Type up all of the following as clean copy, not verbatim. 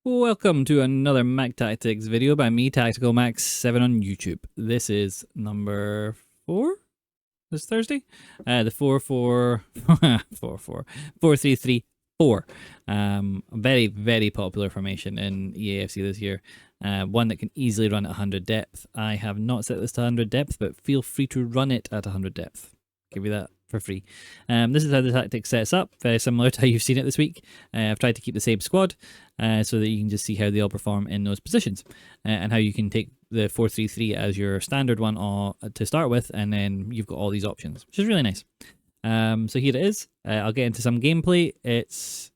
Welcome to another Mac Tactics video by me, Tactical Max 7 on YouTube. This is number 4 this Thursday. The 4-4-4-3-3-4. A very, very popular formation in EAFC this year. One that can easily run at 100 depth. I have not set this to 100 depth, but feel free to run it at 100 depth. Give you that for free. This is how the tactic sets up, very similar to how you've seen it this week. I've tried to keep the same squad so that you can just see how they all perform in those positions and how you can take the 4-3-3 as your standard one to start with, and then you've got all these options, which is really nice. So here it is. I'll get into some gameplay. It's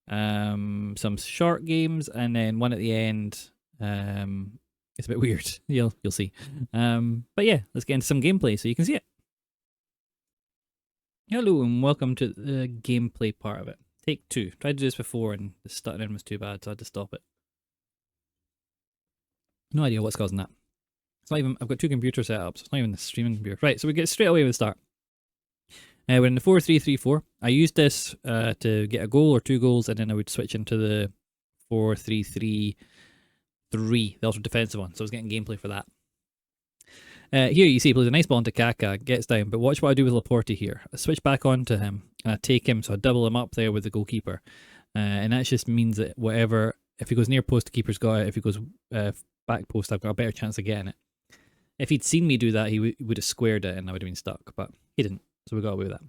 some short games and then one at the end. It's a bit weird. You'll see. But yeah, let's get into some gameplay so you can see it. Hello and welcome to the gameplay part of it. Take 2. Tried to do this before and the stuttering was too bad, so I had to stop it. No idea what's causing that. It's not even. I've got 2 computer setups. It's not even the streaming computer. Right, so we get straight away with the start. We're in the 4-3-3-4. I used this to get a goal or 2 goals, and then I would switch into the 4-3-3-3, the ultra defensive one. So I was getting gameplay for that. Here you see he plays a nice ball into Kaka, gets down, but watch what I do with Laporte here. I switch back onto him and I take him, so I double him up there with the goalkeeper. And that just means that if he goes near post, the keeper's got it. If he goes back post, I've got a better chance of getting it. If he'd seen me do that, he would have squared it and I would have been stuck, but he didn't, so we got away with that.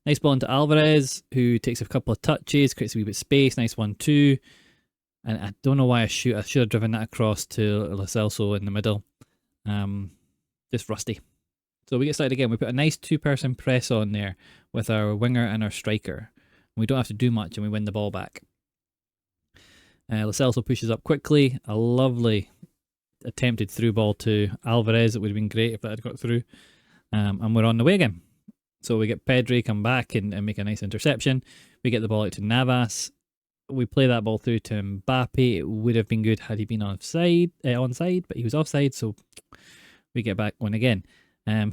Nice ball into Alvarez, who takes a couple of touches, creates a wee bit of space, nice 1-2. And I don't know why I should have driven that across to Lo Celso in the middle. Just rusty. So we get started again. We put a nice 2-person press on there with our winger and our striker. We don't have to do much and we win the ball back. Lo Celso pushes up quickly. A lovely attempted through ball to Alvarez. It would have been great if that had got through. And we're on the way again. So we get Pedri come back and make a nice interception. We get the ball out to Navas. We play that ball through to Mbappe. It would have been good had he been onside, but he was offside, so we get back one again.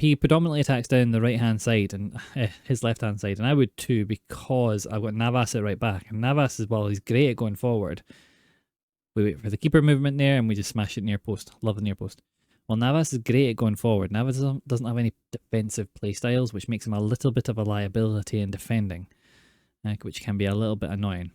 He predominantly attacks down the right-hand side and his left-hand side, and I would too because I've got Navas at right back. And Navas, as well, he's great at going forward. We wait for the keeper movement there, and we just smash it near post. Love the near post. Well, Navas is great at going forward. Navas doesn't have any defensive play styles, which makes him a little bit of a liability in defending, which can be a little bit annoying.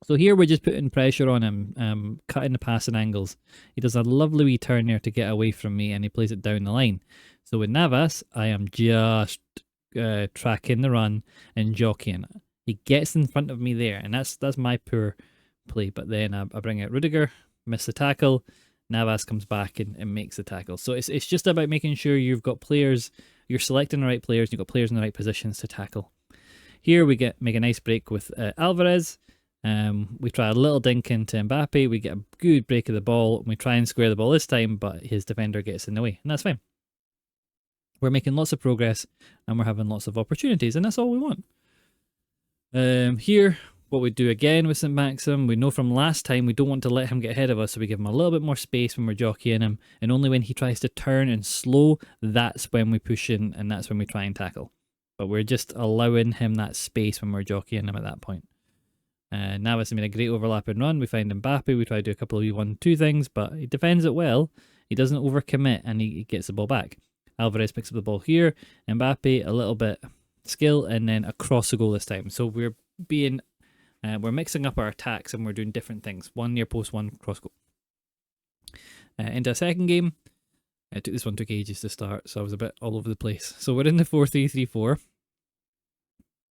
So here we're just putting pressure on him, cutting the passing angles. He does a lovely wee turn there to get away from me and he plays it down the line. So with Navas, I am just tracking the run and jockeying. He gets in front of me there and that's my poor play. But then I bring out Rudiger, miss the tackle. Navas comes back and makes the tackle. So it's just about making sure you've got players, you're selecting the right players, you've got players in the right positions to tackle. Here we make a nice break with Alvarez. We try a little dink into Mbappe, we get a good break of the ball, and we try and square the ball this time, but his defender gets in the way, and that's fine. We're making lots of progress, and we're having lots of opportunities, and that's all we want. Here, what we do again with St. Maxim, we know from last time we don't want to let him get ahead of us, so we give him a little bit more space when we're jockeying him, and only when he tries to turn and slow, that's when we push in, and that's when we try and tackle. But we're just allowing him that space when we're jockeying him at that point. Navas has made a great overlapping run. We find Mbappe. We try to do a couple of 1-2 things, but he defends it well. He doesn't overcommit and he gets the ball back. Alvarez picks up the ball here. Mbappe, a little bit skill, and then across the goal this time. So we're mixing up our attacks and we're doing different things. One near post, one cross goal. Into a second game. This one took ages to start, so I was a bit all over the place. So we're in the 4-3-3-4.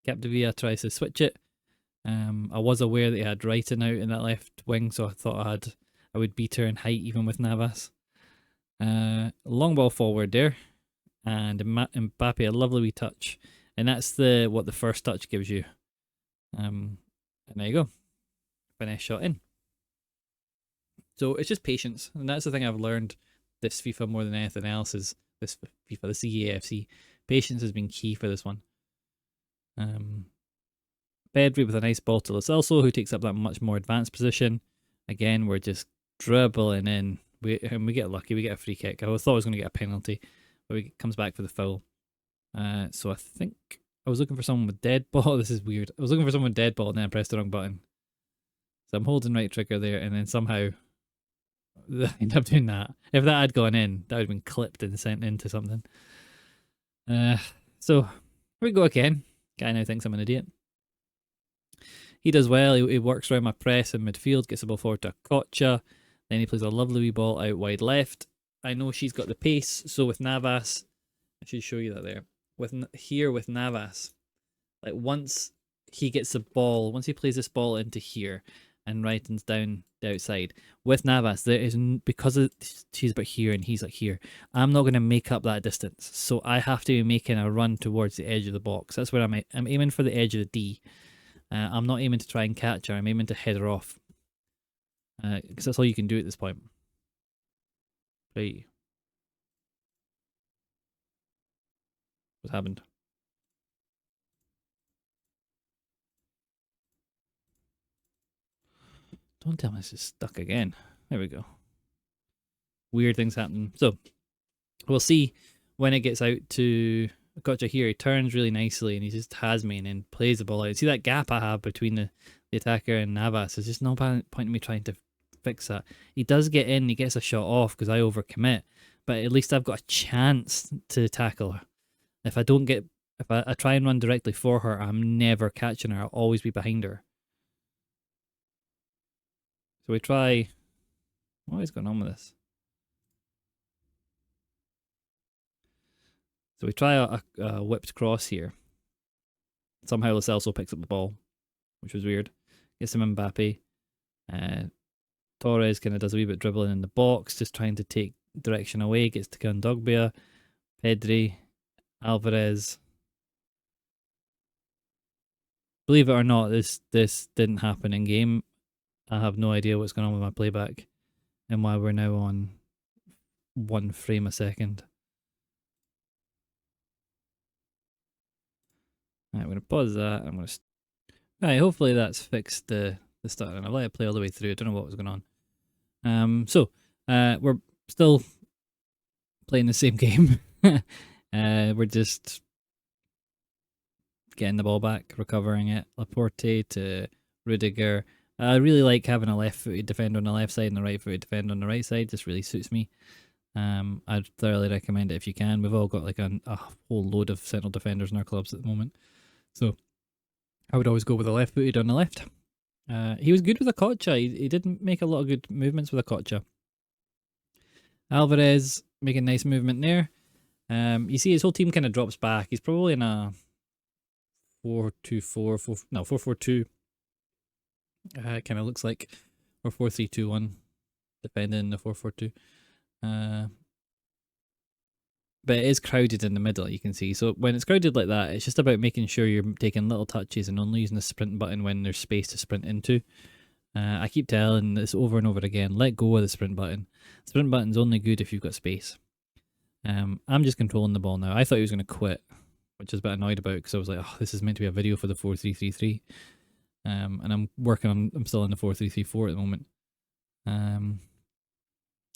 Capdevila tries to switch it. I was aware that he had Wrighton out in that left wing, so I thought I would beat her in height even with Navas. Long ball forward there, and Mbappe a lovely wee touch, and that's what the first touch gives you. And there you go, finish shot in. So it's just patience, and that's the thing I've learned this FIFA more than anything else is this EAFC. Patience has been key for this one. Pedri with a nice ball to Lo Celso, who takes up that much more advanced position. Again, we're just dribbling in. We get lucky. We get a free kick. I thought I was going to get a penalty, but he comes back for the foul. So I think I was looking for someone with dead ball. This is weird. I was looking for someone with dead ball, and then I pressed the wrong button. So I'm holding right trigger there, and then somehow I end up doing that. If that had gone in, that would have been clipped and sent into something. So here we go again. Guy now thinks I'm an idiot. He does well. He works around my press in midfield, gets the ball forward to Kocha. Then he plays a lovely wee ball out wide left. I know she's got the pace, so with Navas, I should show you that there. With Navas, like once he gets the ball, once he plays this ball into here and Ryton's down the outside, with Navas, there is, because she's about here and he's like here, I'm not going to make up that distance. So I have to be making a run towards the edge of the box. That's where I'm aiming for the edge of the D. I'm not aiming to try and catch her. I'm aiming to head her off. Because that's all you can do at this point. Right. What happened? Don't tell me this is stuck again. There we go. Weird things happen. So we'll see when it gets out to Gotcha here. He turns really nicely and he just has me and then plays the ball out. See that gap I have between the attacker and Navas? There's just no point in me trying to fix that. He does get in, he gets a shot off because I overcommit, but at least I've got a chance to tackle her. If I don't get, if I try and run directly for her, I'm never catching her. I'll always be behind her. So we try. What is going on with this? So we try a whipped cross here. Somehow Lo Celso picks up the ball, which was weird. Gets him Mbappe. Torres kind of does a wee bit dribbling in the box, just trying to take direction away. Gets to Kondogbia, Pedri, Alvarez. Believe it or not, this didn't happen in game. I have no idea what's going on with my playback and why we're now on 1 frame a second. Right, I'm going to pause that. I'm going to. Right, hopefully that's fixed the start, and I've let it play all the way through. I don't know what was going on. So we're still playing the same game. We're just getting the ball back, recovering it. Laporte to Rudiger. I really like having a left-footed defender on the left side and a right-footed defender on the right side. This really suits me. I'd thoroughly recommend it if you can. We've all got like a whole load of central defenders in our clubs at the moment. So I would always go with a left-footed on the left. He was good with a Kocha. He didn't make a lot of good movements with a Kocha. Alvarez making nice movement there. You see his whole team kind of drops back. He's probably in a 4-2-4, 4-4-2. Kind of looks like, or 4-3-2-1, depending on the 4-4-2. But it is crowded in the middle, you can see. So when it's crowded like that, it's just about making sure you're taking little touches and only using the sprint button when there's space to sprint into. I keep telling this over and over again, let go of the sprint button. The sprint button's only good if you've got space. I'm just controlling the ball now. I thought he was going to quit, which I was a bit annoyed about because I was like, oh, this is meant to be a video for the 4-3-3-3. And I'm still in the 4-3-3-4 at the moment.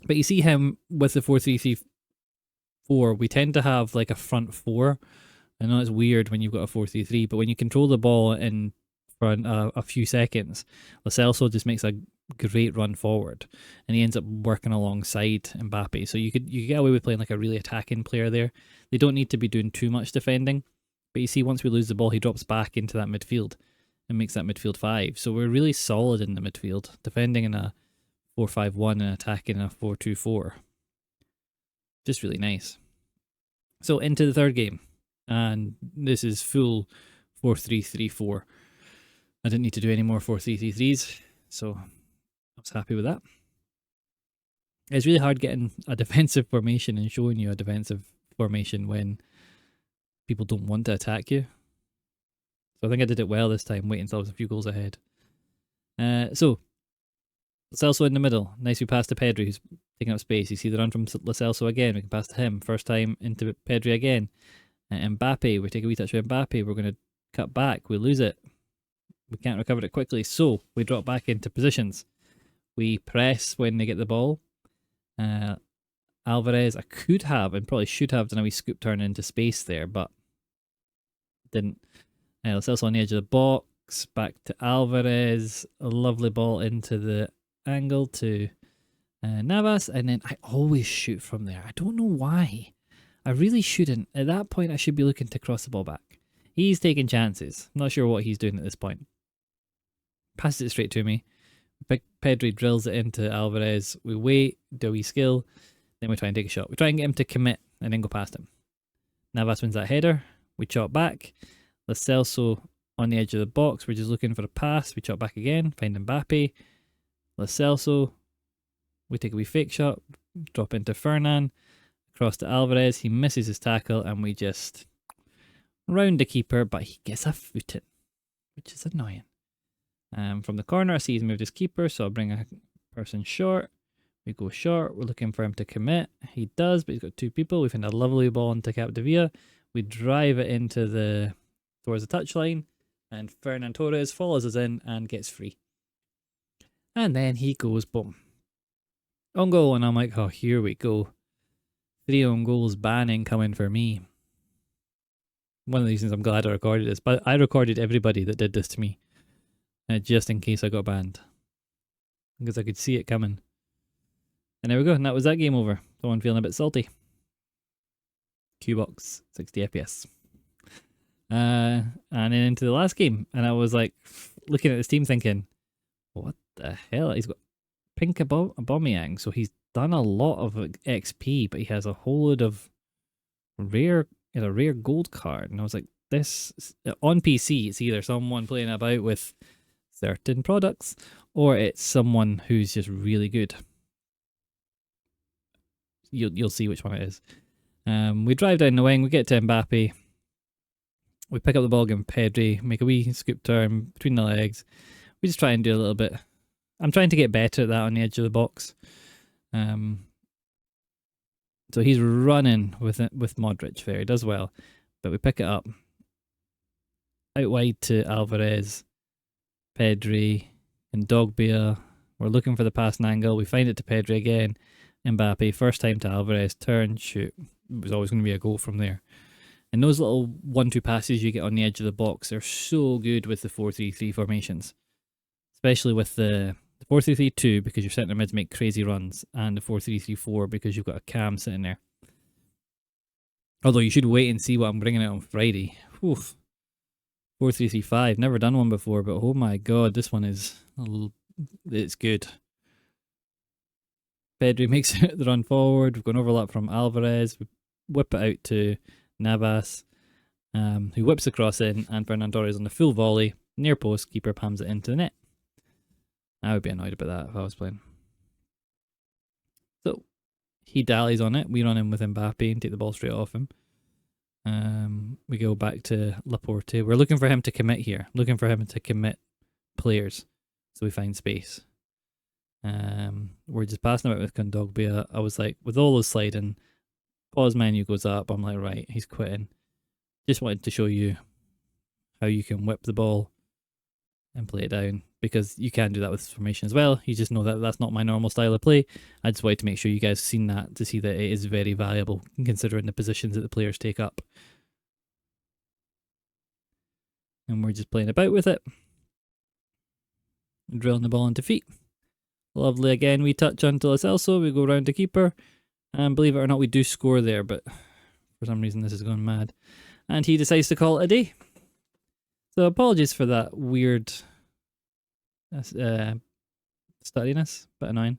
But you see him with the 4-3-3-4, we tend to have like a front four. I know it's weird when you've got a 4-3-3, but when you control the ball in for a few seconds, Lo Celso just makes a great run forward, and he ends up working alongside Mbappe. So you could get away with playing like a really attacking player there. They don't need to be doing too much defending, but you see once we lose the ball, he drops back into that midfield and makes that midfield 5. So we're really solid in the midfield, defending in a 4-5-1 and attacking in a 4-2-4. Just really nice. So into the third game, and this is full 4-3-3-4. I didn't need to do any more 4-3-3-3s, so I was happy with that. It's really hard getting a defensive formation and showing you a defensive formation when people don't want to attack you. So I think I did it well this time, waiting until I was a few goals ahead. So Lo Celso in the middle. Nice we pass to Pedri, who's taking up space. You see the run from Lo Celso again. We can pass to him. First time into Pedri again. Mbappe, we take a wee touch with Mbappe. We're going to cut back. We lose it. We can't recover it quickly, so we drop back into positions. We press when they get the ball. Alvarez, I could have and probably should have done a wee scoop turn into space there, but didn't. Lo Celso on the edge of the box. box, back to Alvarez, a lovely ball into the angle to Navas, and then I always shoot from there. I don't know why. I really shouldn't. At that point, I should be looking to cross the ball back. He's taking chances. I'm not sure what he's doing at this point. Passes it straight to me. Pedri drills it into Alvarez. We wait, do we skill, then we try and take a shot. We try and get him to commit and then go past him. Navas wins that header. We chop back. Lo Celso on the edge of the box. We're just looking for a pass. We chop back again. Find Mbappe. Lo Celso. We take a wee fake shot. Drop into Fernan. Cross to Alvarez. He misses his tackle and we just round the keeper, but he gets a foot in, which is annoying. From the corner, I see he's moved his keeper, so I'll bring a person short. We go short. We're looking for him to commit. He does, but he's got two people. We find a lovely ball into Capdevia. We drive it into towards the touchline, and Fernan Torres follows us in and gets free. And then he goes boom, on goal, and I'm like, oh, here we go. 3 own goals banning coming for me. One of the reasons I'm glad I recorded this, but I recorded everybody that did this to me. Just in case I got banned. Because I could see it coming. And there we go, and that was that game over. Someone feeling a bit salty. Q-Box, 60 FPS. And then into the last game, and I was like, looking at this team thinking, what the hell? He's got pink Aubameyang, so he's done a lot of XP, but he has a whole load of a rare gold card. And I was like, this, on PC, it's either someone playing about with certain products, or it's someone who's just really good. You'll see which one it is. We drive down the wing, we get to Mbappe, we pick up the ball, give him Pedri, make a wee scoop turn between the legs. We just try and do a little bit. I'm trying to get better at that on the edge of the box. So he's running with Modric there. He does well, but we pick it up out wide to Alvarez, Pedri, and Dogbia. We're looking for the passing angle. We find it to Pedri again. Mbappe, first time to Alvarez, turn, shoot. It was always going to be a goal from there. And those little 1-2 passes you get on the edge of the box are so good with the 4-3-3 formations. Especially with the 4-3-3-2 because your centre mids make crazy runs, and the 4-3-3-4 because you've got a cam sitting there. Although you should wait and see what I'm bringing out on Friday. Oof. 4-3-3-5, never done one before, but oh my god, this one it's good. Pedri makes the run forward. We've got an overlap from Alvarez. We whip it out to Navas, who whips the cross in, and Fernan Torres on the full volley, near post, keeper pams it into the net. I would be annoyed about that if I was playing. So, he dallies on it. We run in with Mbappe and take the ball straight off him. We go back to Laporte. We're looking for him to commit here. Looking for him to commit players. So we find space. We're just passing about with Kondogbia. I was like, with all those sliding, pause menu goes up. I'm like, right, he's quitting. Just wanted to show you how you can whip the ball and play it down, because you can do that with formation as well. You just know that that's not my normal style of play. I just wanted to make sure you guys have seen that, to see that it is very valuable considering the positions that the players take up. And we're just playing about with it. Drilling the ball into feet. Lovely again, we touch onto Lo Celso, we go round to keeper. And believe it or not, we do score there, but for some reason this is going mad. And he decides to call it a day. So apologies for that weird stuttiness, bit annoying.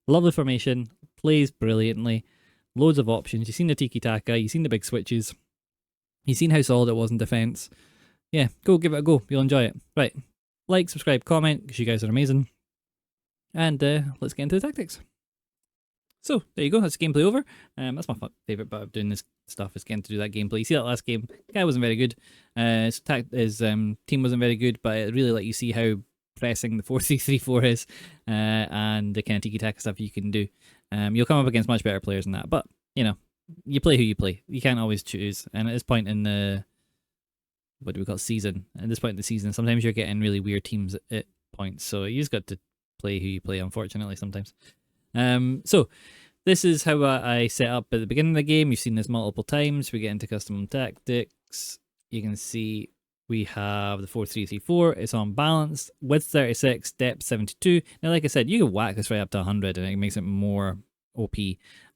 Lovely formation, plays brilliantly, loads of options. You've seen the Tiki Taka, you've seen the big switches, you've seen how solid it was in defence. Yeah, go give it a go, you'll enjoy it. Right, like, subscribe, comment, because you guys are amazing. And let's get into the tactics. So, there you go, that's gameplay over. That's my favourite part of doing this stuff, is getting to do that gameplay. You see that last game, the guy wasn't very good. His team wasn't very good, but I really let you see how pressing the 4-3-3-4 is, and the kind of tiki-taka stuff you can do. You'll come up against much better players than that, but, you know, you play who you play. You can't always choose, and at this point in the, what do we call it, season, at this point in the season, sometimes you're getting really weird teams at points, so you just got to play who you play, unfortunately, sometimes. So this is how I set up at the beginning of the game. You've seen this multiple times. We get into custom tactics. You can see We have the 4-3-3-4. It's on balance. Width 36, depth 72. Now, like I said, you can whack this right up to 100 and it makes it more OP.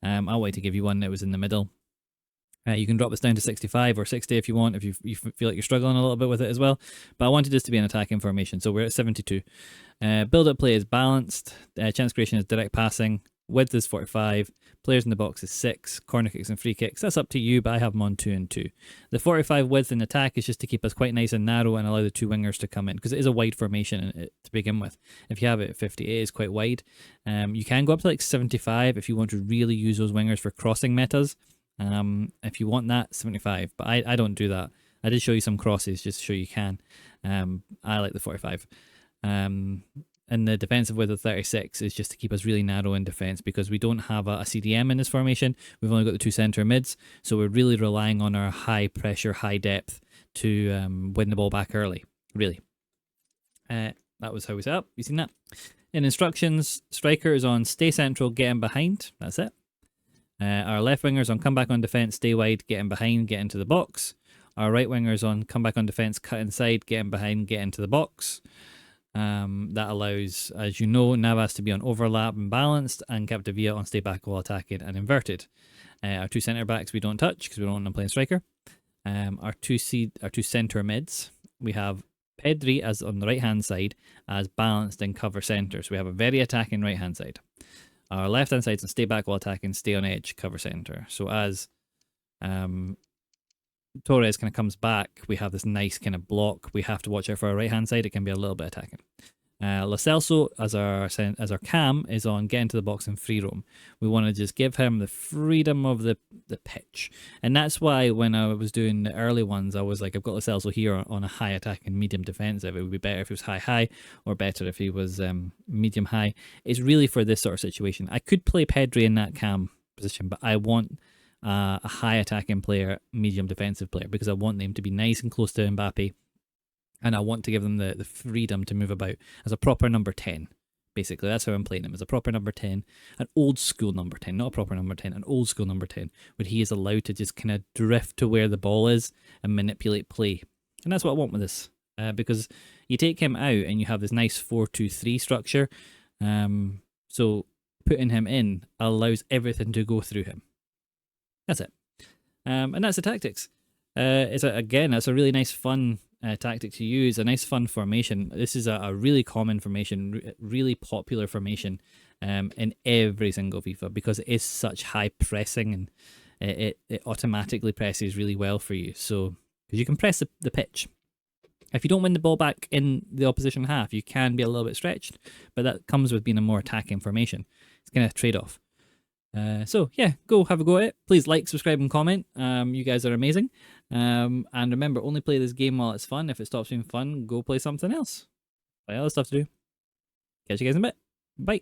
I wanted to give you one that was in the middle. You can drop this down to 65 or 60 if you want, if you feel like you're struggling a little bit with it as well. But I wanted this to be an attacking formation, so we're at 72. Build-up play is balanced. Chance creation is direct passing. Width is 45. Players in the box is 6. Corner kicks and free kicks, that's up to you, but I have them on 2 and 2. The 45 width in attack is just to keep us quite nice and narrow and allow the 2 wingers to come in, because it is a wide formation to begin with. If you have it at 50, it is quite wide. You can go up to like 75 if you want to really use those wingers for crossing metas. If you want that, 75, but I don't do that. I did show you some crosses just to show you can. I like the 45. And the defensive width of 36 is just to keep us really narrow in defense, because we don't have a CDM in this formation. We've only got the 2 center mids, so we're really relying on our high pressure, high depth to win the ball back early, really. That was how we set up. You seen that? In instructions, striker is on stay central, get in behind. That's it. Our left wingers on come back on defense, stay wide, get in behind, get into the box. Our right wingers on come back on defense, cut inside, get in behind, get into the box. That allows, as you know, Navas to be on overlap and balanced, and Capdevia on stay back while attacking and inverted. Our 2 centre backs we don't touch because we don't want them playing striker. Our two centre mids, we have Pedri as on the right hand side as balanced and cover centre. So we have a very attacking right hand side. Our left hand side is stay back while attacking, stay on edge, cover centre. So as Torres kind of comes back, we have this nice kind of block. We have to watch out for our right hand side. It can be a little bit attacking. Lo Celso as our cam is on get into the box and free roam. We want to just give him the freedom of the pitch, and that's why when I was doing the early ones, I was like, I've got Lo Celso here on a high attack and medium defensive. It would be better if he was high, or better if he was medium high. It's really for this sort of situation. I could play Pedri in that cam position, but I want a high attacking player, medium defensive player, because I want them to be nice and close to Mbappe, and I want to give them the freedom to move about as a proper number 10. Basically, that's how I'm playing him, as a proper number 10, an old school number 10, not a proper number 10, an old school number 10, where he is allowed to just kind of drift to where the ball is and manipulate play. And that's what I want with this, because you take him out and you have this nice 4-2-3 structure. So putting him in allows everything to go through him. That's it. And that's the tactics. It's a really nice, fun tactic to use, a nice, fun formation. This is a really common formation, really popular formation in every single FIFA, because it is such high pressing, and it automatically presses really well for you. So, because you can press the pitch. If you don't win the ball back in the opposition half, you can be a little bit stretched, but that comes with being a more attacking formation. It's kind of a trade-off. So yeah, go have a go at it. Please like, subscribe, and comment. You guys are amazing. And remember, only play this game while it's fun. If it stops being fun, go play something else. Play other stuff to do. Catch you guys in a bit. Bye.